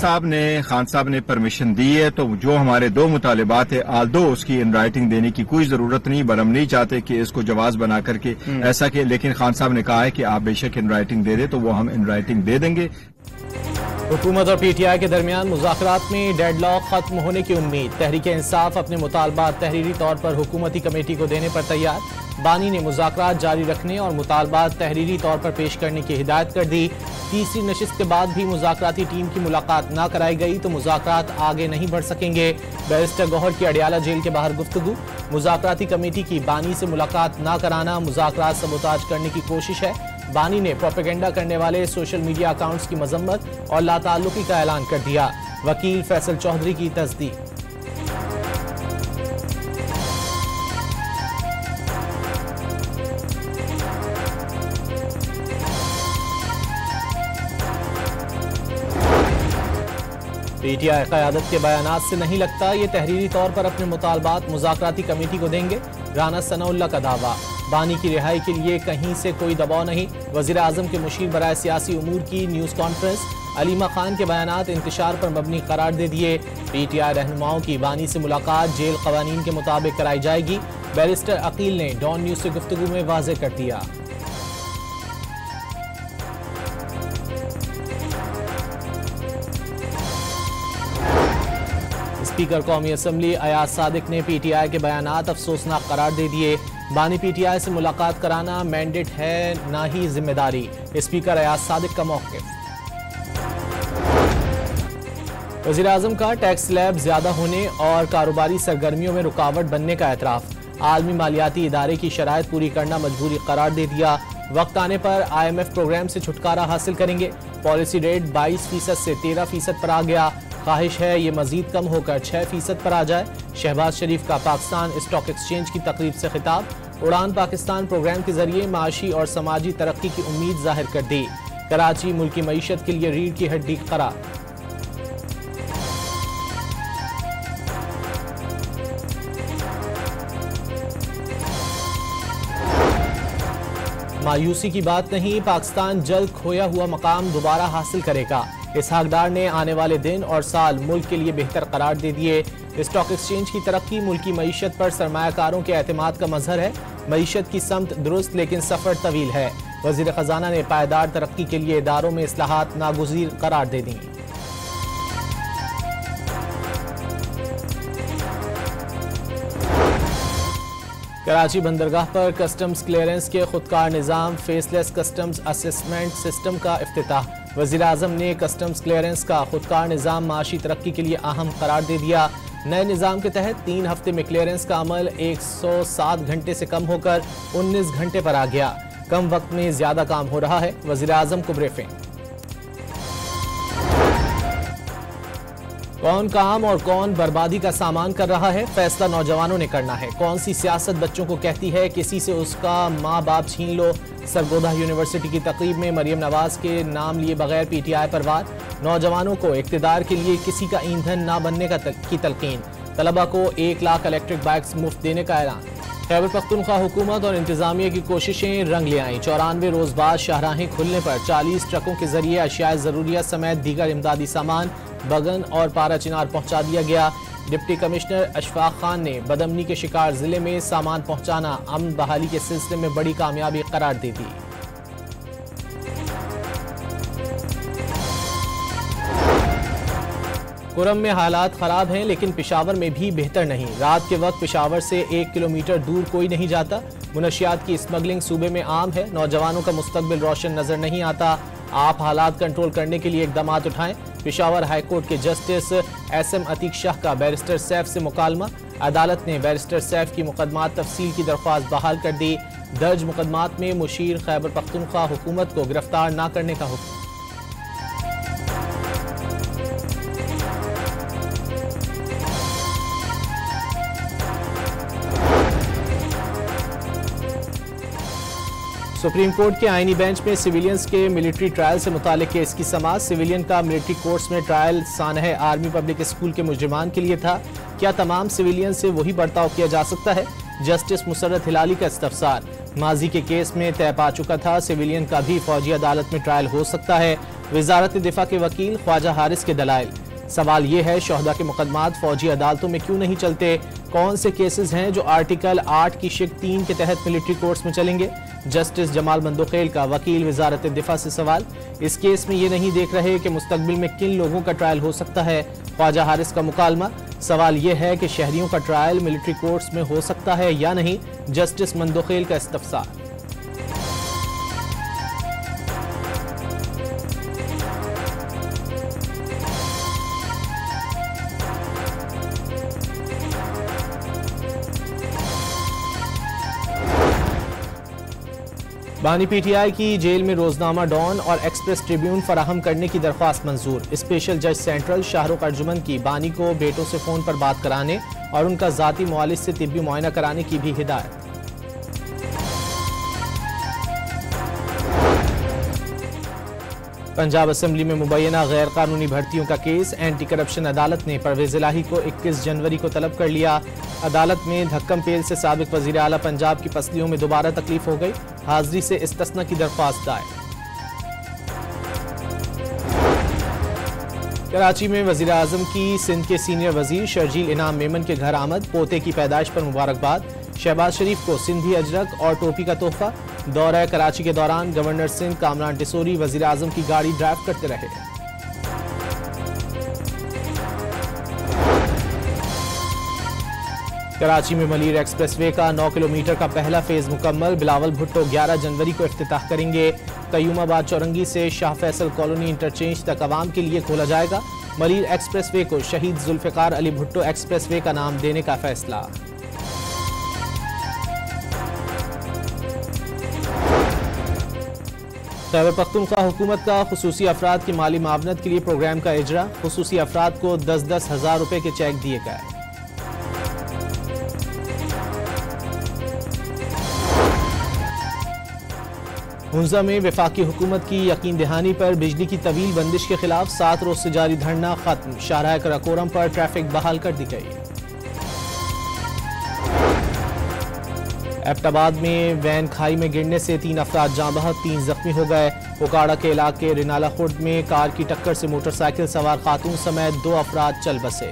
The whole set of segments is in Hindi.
खान साहब ने परमिशन दी है, तो जो हमारे दो मुतालिबात है आल्दो उसकी इन राइटिंग देने की कोई जरूरत नहीं, पर हम नहीं चाहते कि इसको जवाज बना करके ऐसा कि, लेकिन खान साहब ने कहा है कि आप बेशक इन राइटिंग दे दे, तो वो हम इन राइटिंग दे देंगे। हुकूमत और पीटीआई के दरमियान मुज़ाकरात में डेडलॉक खत्म होने की उम्मीद। तहरीक इंसाफ अपने मुतालबात तहरीरी तौर पर हुकूमती कमेटी को देने पर तैयार। बानी ने मुज़ाकरात जारी रखने और मुतालबात तहरीरी तौर पर पेश करने की हिदायत कर दी। तीसरी नशिस्त के बाद भी मुज़ाकराती टीम की मुलाकात न कराई गई तो मुज़ाकरात आगे नहीं बढ़ सकेंगे। बैरिस्टर गौहर की अडियाला जेल के बाहर गुफ्तगू। मुज़ाकराती कमेटी की बानी से मुलाकात न कराना मुज़ाकरात सबोताज करने की कोशिश है। बानी ने प्रोपेगेंडा करने वाले सोशल मीडिया अकाउंट्स की मजम्मत और लाताल्लुकी का ऐलान कर दिया। वकील फैसल चौधरी की तस्दीक। पीटीआई क़यादत के बयानात से नहीं लगता ये तहरीरी तौर पर अपने मुतालबात मुज़ाकराती कमेटी को देंगे। राना सनाउल्लाह का दावा। बानी की रिहाई के लिए कहीं से कोई दबाव नहीं। वज़ीर आज़म के मुशीर बराए सियासी उमूर की न्यूज़ कॉन्फ्रेंस। अलीमा खान के बयानात इंतशार पर मबनी करार दे दिए। पीटीआई रहनुमाओं की बानी से मुलाकात जेल क़वानीन के मुताबिक कराई जाएगी। बैरिस्टर अकील ने डॉन न्यूज़ से गुफ्तगू में वाज़ेह कर दिया। स्पीकर कौमी असम्बली अयाज सादिक ने पीटीआई के बयानात अफसोसनाक करार दे दिए। बानी पीटीआई से मुलाकात कराना मैंडेट है ना ही जिम्मेदारी। स्पीकर अयाज सादिक का मौक़िफ़। वज़ीर आज़म का टैक्स स्लैब ज्यादा होने और कारोबारी सरगर्मियों में रुकावट बनने का एतराफ़। आलमी मालियाती इदारे की शराइत पूरी करना मजबूरी करार दे दिया। वक्त आने पर IMF प्रोग्राम से छुटकारा हासिल करेंगे। पॉलिसी रेट 22% से 13% पर आ गया। ख्वाहिश है ये मजीद कम होकर 6% पर आ जाए। शहबाज शरीफ का पाकिस्तान स्टॉक एक्सचेंज की तकरीब से खिताब। उड़ान पाकिस्तान प्रोग्राम के जरिए माशी और समाजी तरक्की की उम्मीद जाहिर कर दी। कराची मुल्की मईशत के लिए रीढ़ की हड्डी करार। मायूसी की बात नहीं, पाकिस्तान जल्द खोया हुआ मकाम दोबारा हासिल करेगा। इसहाक डार ने आने वाले दिन और साल मुल्क के लिए बेहतर करार दे दिए। स्टॉक एक्सचेंज की तरक्की मुल्की मईशत पर सरमायाकारों के एतमाद का मजहर है। मईशत की समत दुरुस्त लेकिन सफर तवील है। वजीर खजाना ने पायदार तरक्की के लिए इदारों में इस्लाहात नागुज़ीर करार दे दी। कराची बंदरगाह पर कस्टम्स क्लियरेंस के खुदकार निज़ाम फेसलेस कस्टम्स असेसमेंट सिस्टम का इफ्तिताह। वज़ीर आज़म ने कस्टम्स क्लियरेंस का खुदकार निज़ाम माशी तरक्की के लिए अहम करार दे दिया। नए निज़ाम के तहत 3 हफ्ते में क्लियरेंस का अमल 107 घंटे से कम होकर 19 घंटे पर आ गया। कम वक्त में ज्यादा काम हो रहा है। वज़ीर आज़म को ब्रीफिंग। कौन काम और कौन बर्बादी का सामान कर रहा है, फैसला नौजवानों ने करना है। कौन सी सियासत बच्चों को कहती है किसी से उसका माँ बाप छीन लो। सरगोधा यूनिवर्सिटी की तकरीब में मरियम नवाज के नाम लिए बगैर पीटीआई पर वार। नौजवानों को इक्तिदार के लिए किसी का ईंधन ना बनने की तलकीन। तलबा को 1 लाख इलेक्ट्रिक बाइक्स मुफ्त देने का ऐलान। खैबर पख्तूनख्वा हुकूमत और इंतजामिया की कोशिशें रंग ले आईं। 94 रोज बाद शाहराहें खुलने पर 40 ट्रकों के जरिए अशियाए ज़रूरिया समेत दीगर इमदादी सामान बगन और पारा चिनार पहुंचा दिया गया। डिप्टी कमिश्नर अशफाक खान ने बदअमनी के शिकार जिले में सामान पहुंचाना अमन बहाली के सिलसिले में बड़ी कामयाबी करार दे दी। कुरम में हालात खराब हैं लेकिन पेशावर में भी बेहतर नहीं। रात के वक्त पेशावर से 1 किलोमीटर दूर कोई नहीं जाता। मुनशियात की स्मगलिंग सूबे में आम है। नौजवानों का मुस्तकबिल रोशन नजर नहीं आता। आप हालात कंट्रोल करने के लिए इकदाम उठाएं। पेशावर हाईकोर्ट के जस्टिस SM अतीक शाह का बैरिस्टर सैफ से मुकालमा। अदालत ने बैरिस्टर सैफ की मुकदमात तफसील की दरख्वास्त बहाल कर दी। दर्ज मुकदमात में मुशीर खैबर पख्तूनख्वा हुकूमत को गिरफ्तार न करने का हुक्म। सुप्रीम कोर्ट के आईनी बेंच में सिविलियंस के मिलिट्री ट्रायल से मुतालिक केस की समाअत। सिविलियन का मिलिट्री कोर्ट्स में ट्रायल सानह आर्मी पब्लिक स्कूल के मुजरिमान के लिए था। क्या तमाम सिविलियन से वही बर्ताव किया जा सकता है? जस्टिस मुसर्रत हिलाली का इस्तफसार। माजी के केस में तय पा चुका था, सिविलियन का भी फौजी अदालत में ट्रायल हो सकता है। वजारत दिफा के वकील ख्वाजा हारिस के दलाइल। सवाल ये है, शोहदा के मुकदमात फौजी अदालतों में क्यों नहीं चलते? कौन से केसेस हैं जो आर्टिकल 8 की शिक 3 के तहत मिलिट्री कोर्ट्स में चलेंगे? जस्टिस जमाल मंदोखेल का वकील वजारत दिफा से सवाल। इस केस में ये नहीं देख रहे कि मुस्तकबिल में किन लोगों का ट्रायल हो सकता है। ख्वाजा हारिस का मुकालमा। सवाल यह है कि शहरियों का ट्रायल मिलिट्री कोर्ट्स में हो सकता है या नहीं। जस्टिस मंदोखेल का इस्तफसार। बानी पीटीआई की जेल में रोजनामा डॉन और एक्सप्रेस ट्रिब्यून फराहम करने की दरख्वास्त मंजूर। स्पेशल जज सेंट्रल शाहरुख अर्जुमन की बानी को बेटों से फोन पर बात कराने और उनका जाती मुआलिज से तिब्बी मुआयना कराने की भी हिदायत। पंजाब असेंबली में मुबैना गैर कानूनी भर्तियों का केस। एंटी करप्शन अदालत ने परवेज इलाही को 21 जनवरी को तलब कर लिया। अदालत में धक्कम पेल से साबिक वजीर आला पंजाब की पसलियों में दोबारा तकलीफ हो गई। हाजिरी से इस्तिस्ना की दरख्वास्त दायर। कराची में वजीर आजम की सिंध के सीनियर वजीर शर्जील इनाम मेमन के घर आमद। पोते की पैदाइश पर मुबारकबाद। शहबाज शरीफ को सिंधी अजरक और टोपी का तोहफा। दौरा कराची के दौरान गवर्नर सिंध कामरान टिसोरी वजीर आजम की गाड़ी ड्राइव करते रहे। कराची में मलीर एक्सप्रेसवे का 9 किलोमीटर का पहला फेज मुकम्मल। बिलावल भुट्टो 11 जनवरी को इफ्तिताह करेंगे। कयूमाबाद चौरंगी से शाह फैसल कॉलोनी इंटरचेंज तक आवाम के लिए खोला जाएगा। मलीर एक्सप्रेसवे को शहीद जुल्फिकार अली भुट्टो एक्सप्रेसवे का नाम देने का फैसला। खैबर पख्तूनख्वा हुकूमत का खुसूसी अफराद की माली मावनत के लिए प्रोग्राम का इजरा। खुसूसी अफराद को 10-10 हज़ार रुपए के चेक दिए गए। हुंजा में वफाकी हुकूमत की यकीन दहानी पर बिजली की तवील बंदिश के खिलाफ 7 रोज से जारी धरना खत्म। शाहराह कराकोरम पर ट्रैफिक बहाल कर दी गई। एबटाबाद में वैन खाई में गिरने से 3 अफराद जाँ बहक, 3 जख्मी हो गए। उकाड़ा के इलाके रिनाला खुर्द में कार की टक्कर से मोटरसाइकिल सवार खातून समेत 2 अफराद चल बसे।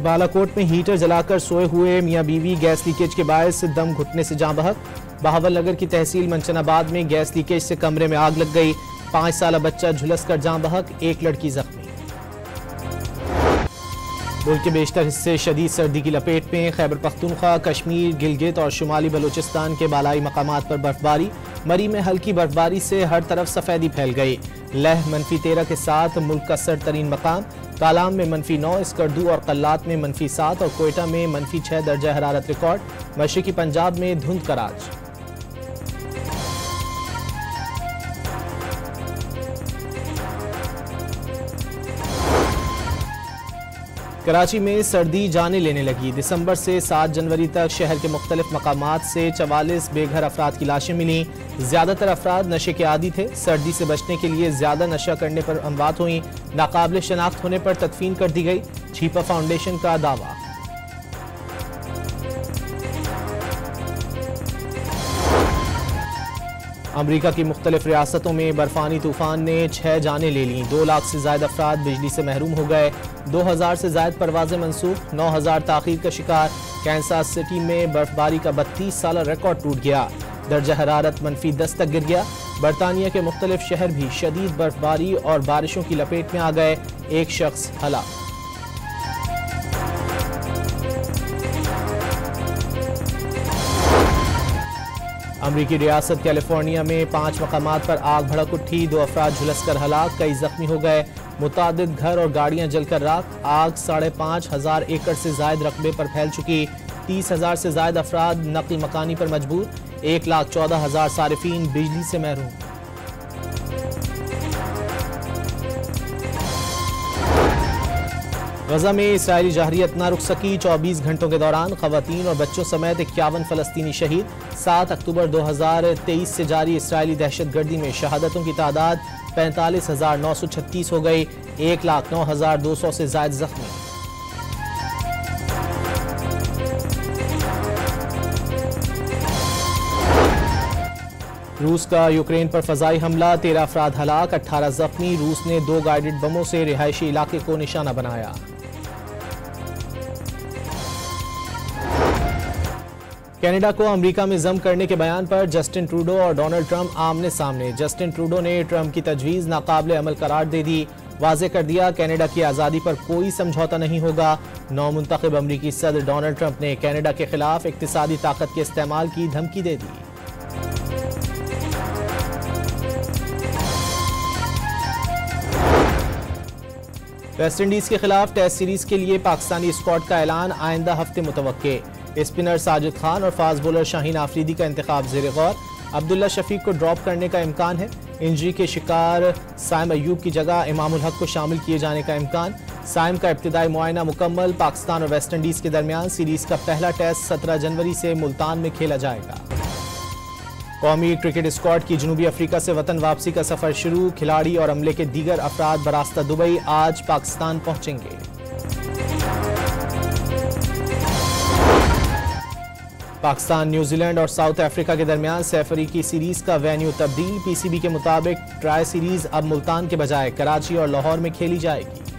बालाकोट में हीटर जलाकर सोए हुए मियां बीवी गैस लीकेज के बायस दम घुटने से जाँ बहक। बहावल नगर की तहसील मंचनाबाद में गैस लीकेज से कमरे में आग लग गई। 5 साला बच्चा झुलस कर जाँ बहक, 1 लड़की जख्मी। मुल्क के बेशतर हिस्से शदीद सर्दी की लपेट में। खैबर पख्तूनख्वा, कश्मीर, गिलगित और शुमाली बलूचिस्तान के बालाई मकामात पर बर्फबारी। मरी में हल्की बर्फबारी से हर तरफ सफेदी फैल गई। लह -13 के साथ मुल्क का सर्द तरीन मकाम। कालाम में -9, स्कर्दू और कल्लात में -7 और कोयटा में -6 दर्जा हरारत रिकॉर्ड। मशरकी पंजाब में धुंध का राज। कराची में सर्दी जाने लेने लगी। दिसंबर से 7 जनवरी तक शहर के मुख्तलिफ मकामात से 44 बेघर अफराद की लाशें मिली। ज्यादातर अफराद नशे के आदी थे। सर्दी से बचने के लिए ज्यादा नशा करने पर अमवात हुई। नाकाबिल शनाख्त होने पर तदफीन कर दी गई। छीपा फाउंडेशन का दावा। अमरीका की मुख्तलिफ रियासतों में बर्फानी तूफान ने 6 जानें ले लीं। 2 लाख से ज्यादा अफराद बिजली से महरूम हो गए। 2000 से ज्यादा परवाजें मनसूख। 9000 ताखीर का शिकार। कैंसास सिटी में बर्फबारी का 32 साल रिकॉर्ड टूट गया। दर्जा हरारत -10 तक गिर गया। बरतानिया के मुख्तलिफ शहर भी शदीद बर्फबारी और बारिशों की लपेट में आ गए। 1 शख्स हलाक। अमरीकी रियासत कैलिफोर्निया में 5 मकामात पर आग भड़क उठी। 2 अफराद झुलस कर हलाक, कई जख्मी हो गए। मुतादिद घर और गाड़ियां जलकर राख। आग 5,500 एकड़ से जायद रकबे पर फैल चुकी। 30,000 से ज्यादा अफराद नकल मकानी पर मजबूर। 1,14,000 सारिफीन बिजली से महरूम। गजा में इसराइली जहरियत न रुक सकी। 24 घंटों के दौरान खवातीन और बच्चों समेत 51 फलस्तीनी शहीद। 7 अक्टूबर 2023 से जारी इसराइली दहशतगर्दी में शहादतों की तादाद 45,936 हो गई। 1,09,200 से ज्यादा जख्मी। रूस का यूक्रेन पर फजाई हमला, 13 अफराद हलाक, 18 जख्मी। रूस ने 2 गाइडेड बमों से रिहायशी इलाके को निशाना बनाया। कनाडा को अमेरिका में जम करने के बयान पर जस्टिन ट्रूडो और डोनाल्ड ट्रंप आमने सामने। जस्टिन ट्रूडो ने ट्रंप की तजवीज़ नाकाबिले अमल करार दे दी। वाज़े कर दिया कनाडा की आज़ादी पर कोई समझौता नहीं होगा। नौमुंतखब अमरीकी सदर डोनाल्ड ट्रंप ने कनाडा के खिलाफ इक्तिसादी ताकत के इस्तेमाल की धमकी दे दी। वेस्टइंडीज के खिलाफ टेस्ट सीरीज के लिए पाकिस्तानी स्क्वाड का ऐलान आइंदा हफ्ते मुतवक्के। स्पिनर साजिद खान और फास्ट बॉलर शाहीन आफरीदी का इंतखाब ज़ेर गौर। अब्दुल्ला शफीक को ड्रॉप करने का इम्कान है। इंजरी के शिकार साइम अयूब की जगह इमामुल हक को शामिल किए जाने का इम्कान। साइम का इब्तिदाई मुआयना मुकम्मल। पाकिस्तान और वेस्टइंडीज के दरमियान सीरीज का पहला टेस्ट 17 जनवरी से मुल्तान में खेला जाएगा। कौमी क्रिकेट स्क्वाड की जनूबी अफ्रीका से वतन वापसी का सफर शुरू। खिलाड़ी और अमले के दीगर अफराद बरास्ता दुबई आज पाकिस्तान पहुंचेंगे। पाकिस्तान, न्यूजीलैंड और साउथ अफ्रीका के दरमियान सैफरी की सीरीज का वेन्यू तब्दील। पीसीबी के मुताबिक ट्राई सीरीज अब मुल्तान के बजाय कराची और लाहौर में खेली जाएगी।